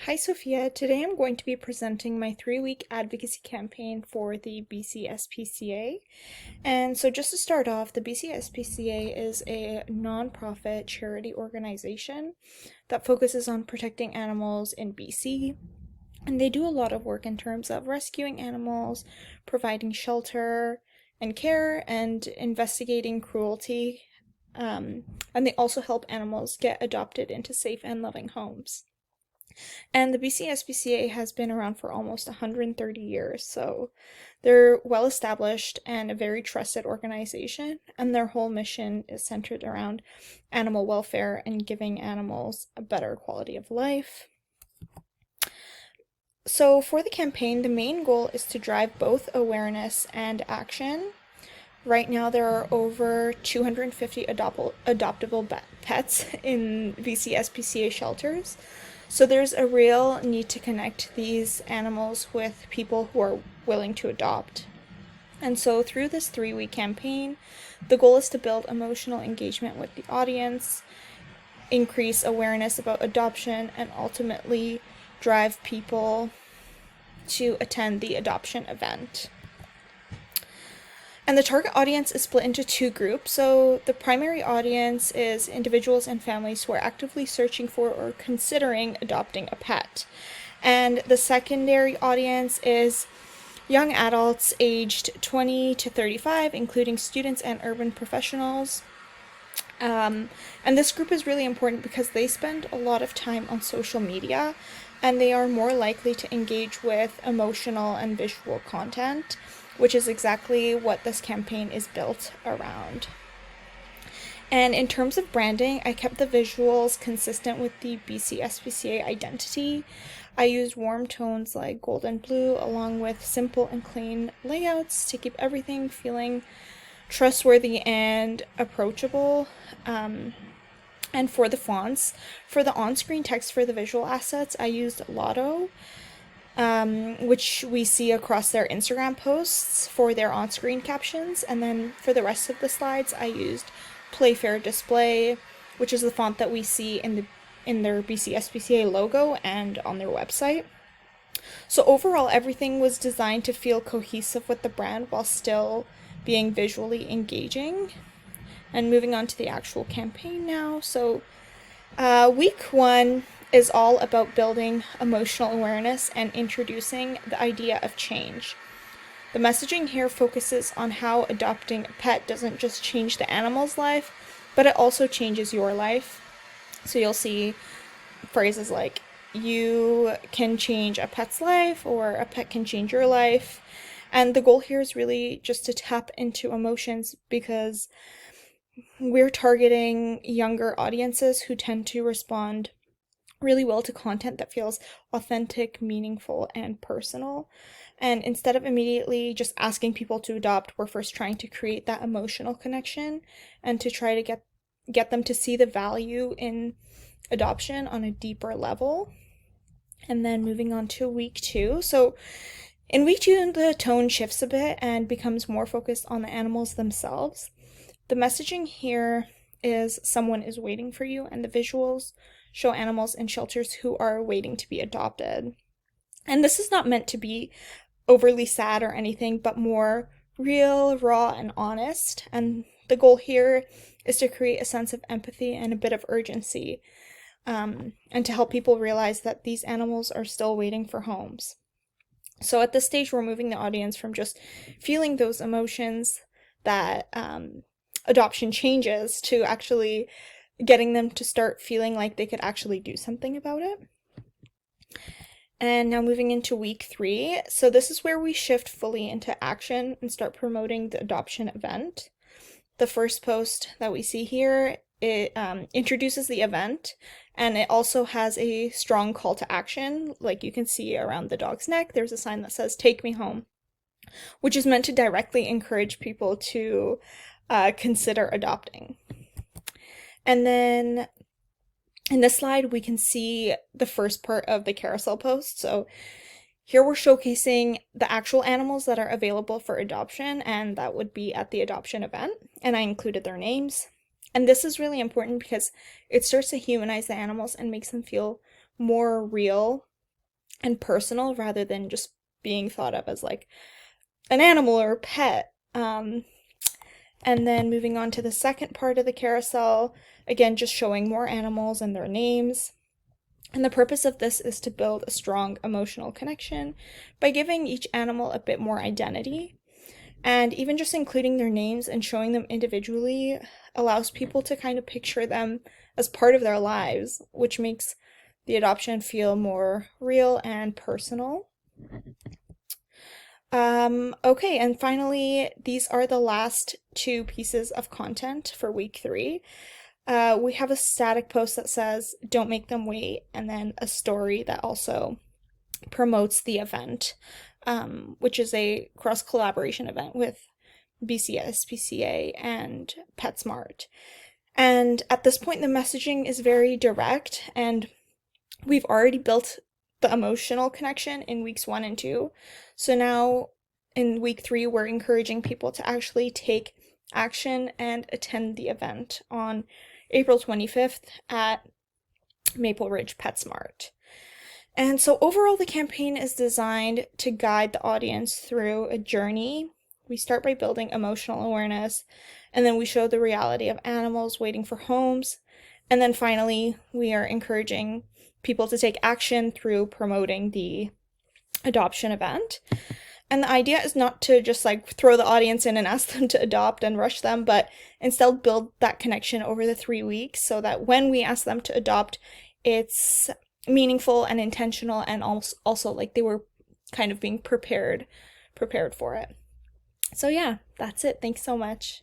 Hi Sophia, today I'm going to be presenting my 3-week advocacy campaign for the BCSPCA. And so just to start off, the BCSPCA is a nonprofit charity organization that focuses on protecting animals in BC. And they do a lot of work in terms of rescuing animals, providing shelter and care, and investigating cruelty. And they also help animals get adopted into safe and loving homes. And the BCSPCA has been around for almost 130 years, so they're well established and a very trusted organization, and their whole mission is centered around animal welfare and giving animals a better quality of life. So for the campaign, the main goal is to drive both awareness and action. Right now, there are over 250 adoptable pets in BCSPCA shelters. So there's a real need to connect these animals with people who are willing to adopt. And so through this 3-week campaign, the goal is to build emotional engagement with the audience, increase awareness about adoption, and ultimately drive people to attend the adoption event. And the target audience is split into 2 groups. So the primary audience is individuals and families who are actively searching for or considering adopting a pet. And the secondary audience is young adults aged 20 to 35, including students and urban professionals. And this group is really important because they spend a lot of time on social media and they are more likely to engage with emotional and visual content, which is exactly what this campaign is built around. And in terms of branding, I kept the visuals consistent with the BCSPCA identity. I used warm tones like gold and blue, along with simple and clean layouts to keep everything feeling trustworthy and approachable. And for the fonts, for the on-screen text for the visual assets, I used Lotto, which we see across their Instagram posts for their on-screen captions. And then for the rest of the slides, I used Playfair Display, which is the font that we see in their BCSPCA logo and on their website. So overall, everything was designed to feel cohesive with the brand while still being visually engaging. And moving on to the actual campaign now. So week 1 is all about building emotional awareness and introducing the idea of change. The messaging here focuses on how adopting a pet doesn't just change the animal's life, but it also changes your life. So you'll see phrases like, you can change a pet's life, or a pet can change your life. And the goal here is really just to tap into emotions because we're targeting younger audiences who tend to respond really well to content that feels authentic, meaningful, and personal. And instead of immediately just asking people to adopt, we're first trying to create that emotional connection and to try to get them to see the value in adoption on a deeper level. And then moving on to week 2. So in week 2, the tone shifts a bit and becomes more focused on the animals themselves. The messaging here is someone is waiting for you, and the visuals show animals in shelters who are waiting to be adopted. And this is not meant to be overly sad or anything, but more real, raw, and honest. And the goal here is to create a sense of empathy and a bit of urgency, and to help people realize that these animals are still waiting for homes. So at this stage, we're moving the audience from just feeling those emotions that adoption changes to actually getting them to start feeling like they could actually do something about it. And now moving into week 3. So this is where we shift fully into action and start promoting the adoption event. The first post that we see here, it introduces the event, and it also has a strong call to action. Like you can see around the dog's neck, there's a sign that says, "Take me home," which is meant to directly encourage people to consider adopting. And then in this slide, we can see the first part of the carousel post. So here we're showcasing the actual animals that are available for adoption, and that would be at the adoption event. And I included their names. And this is really important because it starts to humanize the animals and makes them feel more real and personal rather than just being thought of as like an animal or a pet. And then moving on to the second part of the carousel, again, just showing more animals and their names. And the purpose of this is to build a strong emotional connection by giving each animal a bit more identity. And even just including their names and showing them individually allows people to kind of picture them as part of their lives, which makes the adoption feel more real and personal. Okay, and finally, these are the last two pieces of content for week 3. We have a static post that says, "Don't make them wait," and then a story that also promotes the event, which is a cross-collaboration event with BCSPCA and PetSmart. And at this point, the messaging is very direct, and we've already built the emotional connection in weeks 1 and 2. So now in week 3, we're encouraging people to actually take action and attend the event on April 25th at Maple Ridge PetSmart. And so overall, the campaign is designed to guide the audience through a journey. We start by building emotional awareness, and then we show the reality of animals waiting for homes. And then finally, we are encouraging people to take action through promoting the adoption event. And the idea is not to just like throw the audience in and ask them to adopt and rush them, but instead build that connection over the 3 weeks so that when we ask them to adopt, it's meaningful and intentional, and also like they were kind of being prepared for it. So yeah, that's it. Thanks so much.